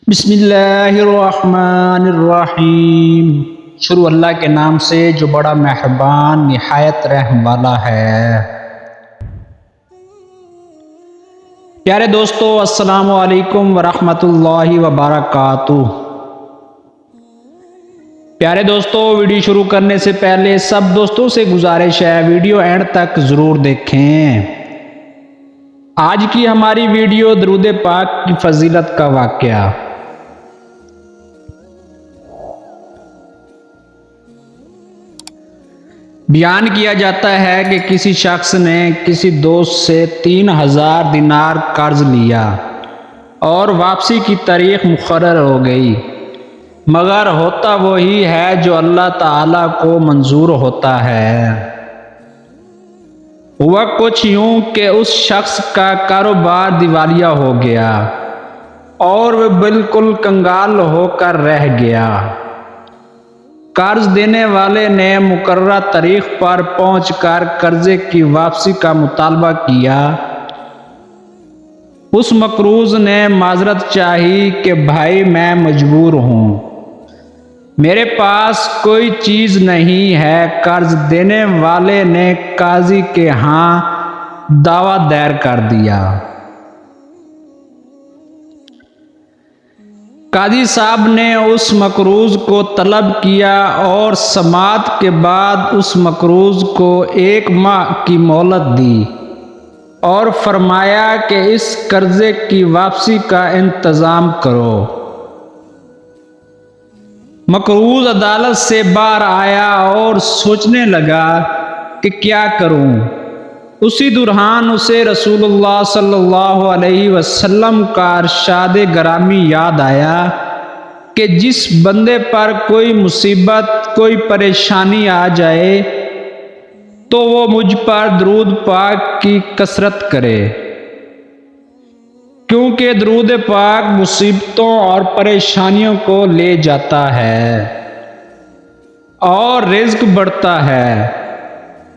بسم اللہ الرحمن الرحیم۔ شروع اللہ کے نام سے جو بڑا مہربان نہایت رحم والا ہے۔ پیارے دوستو، السلام علیکم ورحمۃ اللہ وبرکاتہ۔ پیارے دوستو، ویڈیو شروع کرنے سے پہلے سب دوستوں سے گزارش ہے ویڈیو اینڈ تک ضرور دیکھیں۔ آج کی ہماری ویڈیو درود پاک کی فضیلت کا واقعہ۔ بیان کیا جاتا ہے کہ کسی شخص نے کسی دوست سے 3000 دینار قرض لیا اور واپسی کی تاریخ مقرر ہو گئی، مگر ہوتا وہی ہے جو اللہ تعالیٰ کو منظور ہوتا ہے۔ ہوا کچھ یوں کہ اس شخص کا کاروبار دیوالیہ ہو گیا اور وہ بالکل کنگال ہو کر رہ گیا۔ قرض دینے والے نے مقررہ تاریخ پر پہنچ کر قرضے کی واپسی کا مطالبہ کیا۔ اس مقروض نے معذرت چاہی کہ بھائی میں مجبور ہوں، میرے پاس کوئی چیز نہیں ہے۔ قرض دینے والے نے قاضی کے ہاں دعویٰ دائر کر دیا۔ قاضی صاحب نے اس مقروض کو طلب کیا اور سماعت کے بعد اس مقروض کو 1 ماہ کی مہلت دی اور فرمایا کہ اس قرضے کی واپسی کا انتظام کرو۔ مقروض عدالت سے باہر آیا اور سوچنے لگا کہ کیا کروں۔ اسی دوران اسے رسول اللہ صلی اللہ علیہ وسلم کا ارشاد گرامی یاد آیا کہ جس بندے پر کوئی مصیبت، کوئی پریشانی آ جائے تو وہ مجھ پر درود پاک کی کثرت کرے، کیونکہ درود پاک مصیبتوں اور پریشانیوں کو لے جاتا ہے اور رزق بڑھتا ہے۔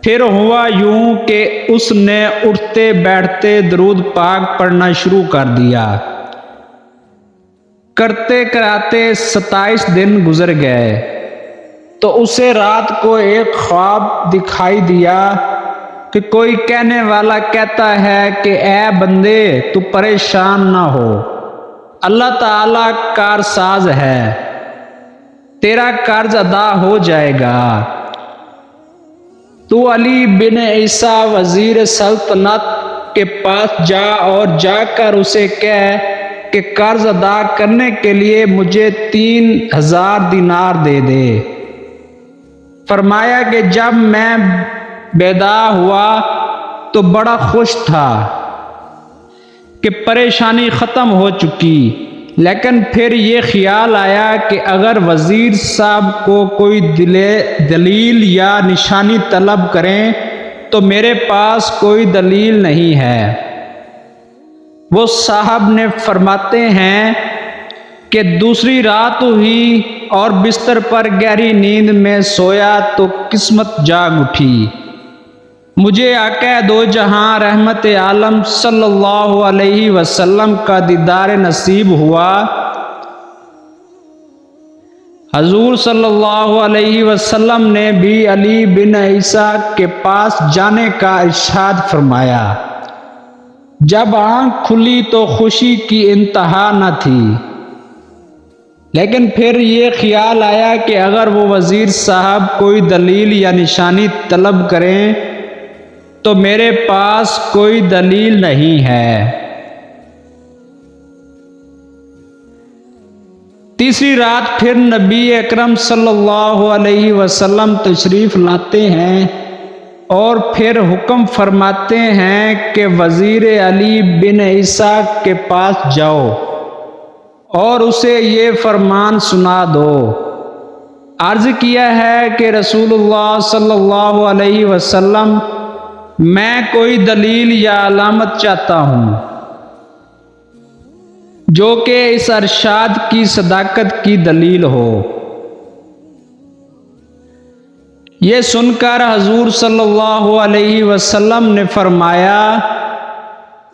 پھر ہوا یوں کہ اس نے اٹھتے بیٹھتے درود پاک پڑھنا شروع کر دیا۔ کرتے کراتے 27 دن گزر گئے تو اسے رات کو ایک خواب دکھائی دیا کہ کوئی کہنے والا کہتا ہے کہ اے بندے، تو پریشان نہ ہو، اللہ تعالیٰ کارساز ہے، تیرا قرض ادا ہو جائے گا۔ تو علی بن عیسیٰ وزیر سلطنت کے پاس جا اور جا کر اسے کہہ کہ قرض ادا کرنے کے لیے مجھے 3000 دینار دے دے۔ فرمایا کہ جب میں بیدار ہوا تو بڑا خوش تھا کہ پریشانی ختم ہو چکی، لیکن پھر یہ خیال آیا کہ اگر وزیر صاحب کو کوئی دلیل یا نشانی طلب کریں تو میرے پاس کوئی دلیل نہیں ہے۔ وہ صاحب نے فرماتے ہیں کہ دوسری رات ہوئی اور بستر پر گہری نیند میں سویا تو قسمت جاگ اٹھی۔ مجھے آقا دو جہاں رحمت عالم صلی اللہ علیہ وسلم کا دیدار نصیب ہوا۔ حضور صلی اللہ علیہ وسلم نے بھی علی بن عیسیٰ کے پاس جانے کا ارشاد فرمایا۔ جب آنکھ کھلی تو خوشی کی انتہا نہ تھی، لیکن پھر یہ خیال آیا کہ اگر وہ وزیر صاحب کوئی دلیل یا نشانی طلب کریں تو میرے پاس کوئی دلیل نہیں ہے۔ تیسری رات پھر نبی اکرم صلی اللہ علیہ وسلم تشریف لاتے ہیں اور پھر حکم فرماتے ہیں کہ وزیر علی بن عیسیٰ کے پاس جاؤ اور اسے یہ فرمان سنا دو۔ عرض کیا ہے کہ رسول اللہ صلی اللہ علیہ وسلم، میں کوئی دلیل یا علامت چاہتا ہوں جو کہ اس ارشاد کی صداقت کی دلیل ہو۔ یہ سن کر حضور صلی اللہ علیہ وسلم نے فرمایا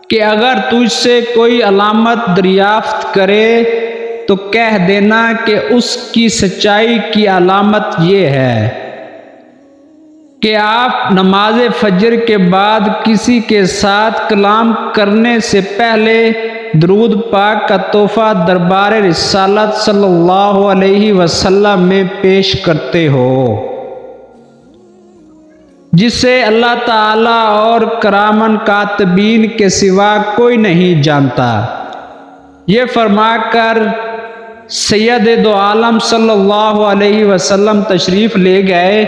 کہ اگر تجھ سے کوئی علامت دریافت کرے تو کہہ دینا کہ اس کی سچائی کی علامت یہ ہے کہ آپ نماز فجر کے بعد کسی کے ساتھ کلام کرنے سے پہلے درود پاک کا تحفہ دربار رسالت صلی اللہ علیہ وسلم میں پیش کرتے ہو، جسے اللہ تعالیٰ اور کرامن کاتبین کے سوا کوئی نہیں جانتا۔ یہ فرما کر سید دو عالم صلی اللہ علیہ وسلم تشریف لے گئے۔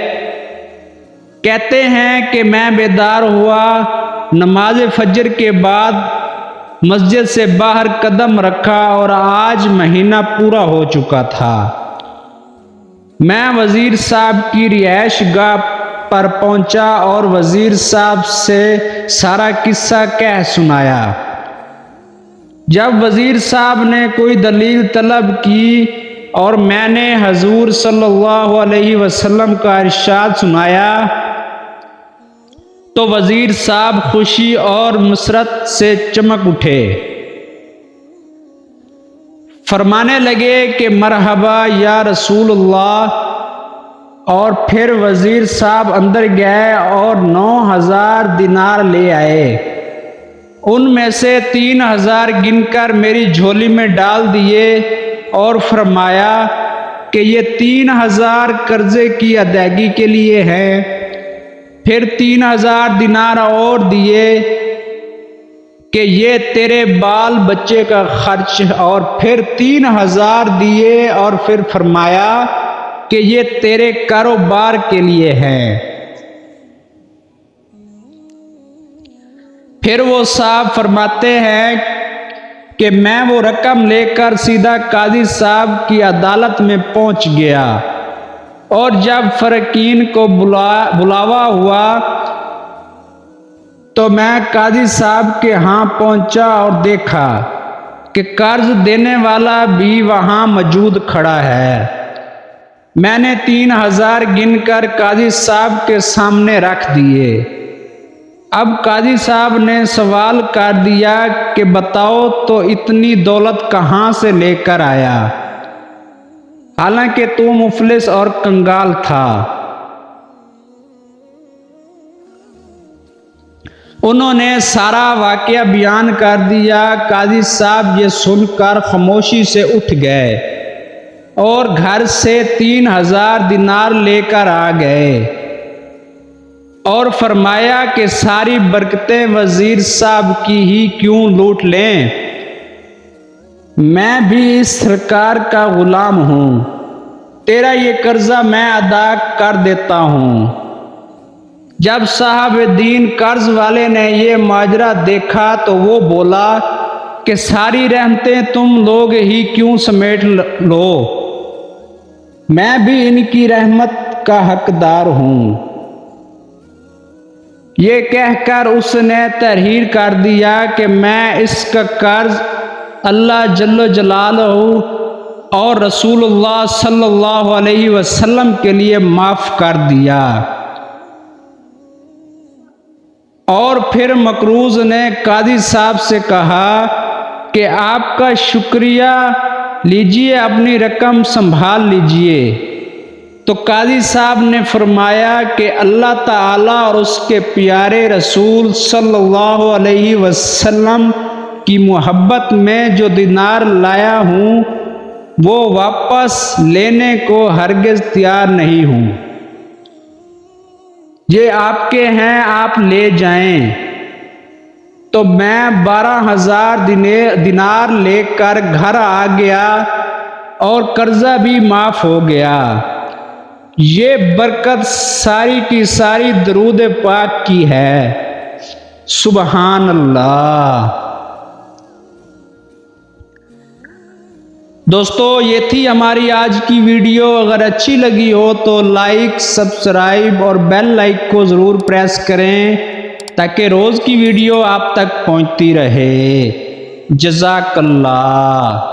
کہتے ہیں کہ میں بیدار ہوا، نماز فجر کے بعد مسجد سے باہر قدم رکھا اور آج مہینہ پورا ہو چکا تھا۔ میں وزیر صاحب کی رہائش گاہ پر پہنچا اور وزیر صاحب سے سارا قصہ کہہ سنایا۔ جب وزیر صاحب نے کوئی دلیل طلب کی اور میں نے حضور صلی اللہ علیہ وسلم کا ارشاد سنایا تو وزیر صاحب خوشی اور مسرت سے چمک اٹھے، فرمانے لگے کہ مرحبا یا رسول اللہ۔ اور پھر وزیر صاحب اندر گئے اور 9,000 دینار لے آئے۔ ان میں سے 3,000 گن کر میری جھولی میں ڈال دیے اور فرمایا کہ یہ 3,000 قرضے کی ادائیگی کے لیے ہیں۔ پھر 3,000 دینار اور دیے کہ یہ تیرے بال بچے کا خرچ، اور پھر 3,000 دیے اور پھر فرمایا کہ یہ تیرے کاروبار کے لیے ہیں۔ پھر وہ صاحب فرماتے ہیں کہ میں وہ رقم لے کر سیدھا قاضی صاحب کی عدالت میں پہنچ گیا، اور جب فرقین کو بلاوا ہوا تو میں قاضی صاحب کے ہاں پہنچا اور دیکھا کہ قرض دینے والا بھی وہاں موجود کھڑا ہے۔ میں نے 3,000 گن کر قاضی صاحب کے سامنے رکھ دیے۔ اب قاضی صاحب نے سوال کر دیا کہ بتاؤ تو اتنی دولت کہاں سے لے کر آیا، حالانکہ تو مفلس اور کنگال تھا۔ انہوں نے سارا واقعہ بیان کر دیا۔ قاضی صاحب یہ سن کر خاموشی سے اٹھ گئے اور گھر سے 3,000 دینار لے کر آ گئے اور فرمایا کہ ساری برکتیں وزیر صاحب کی ہی کیوں لوٹ لیں، میں بھی اس سرکار کا غلام ہوں، تیرا یہ قرضہ میں ادا کر دیتا ہوں۔ جب صاحب دین قرض والے نے یہ ماجرا دیکھا تو وہ بولا کہ ساری رحمتیں تم لوگ ہی کیوں سمیٹ لو، میں بھی ان کی رحمت کا حقدار ہوں۔ یہ کہہ کر اس نے تحریر کر دیا کہ میں اس کا قرض اللہ جل جلالہ اور رسول اللہ صلی اللہ علیہ وسلم کے لیے معاف کر دیا۔ اور پھر مقروض نے قاضی صاحب سے کہا کہ آپ کا شکریہ لیجئے، اپنی رقم سنبھال لیجئے۔ تو قاضی صاحب نے فرمایا کہ اللہ تعالیٰ اور اس کے پیارے رسول صلی اللہ علیہ وسلم کی محبت میں جو دینار لایا ہوں وہ واپس لینے کو ہرگز تیار نہیں ہوں، یہ آپ کے ہیں، آپ لے جائیں۔ تو میں 12,000 دینار لے کر گھر آ گیا اور قرضہ بھی معاف ہو گیا۔ یہ برکت ساری کی ساری درود پاک کی ہے۔ سبحان اللہ۔ دوستو یہ تھی ہماری آج کی ویڈیو۔ اگر اچھی لگی ہو تو لائک، سبسکرائب اور بیل آئیکن کو ضرور پریس کریں تاکہ روز کی ویڈیو آپ تک پہنچتی رہے۔ جزاک اللہ۔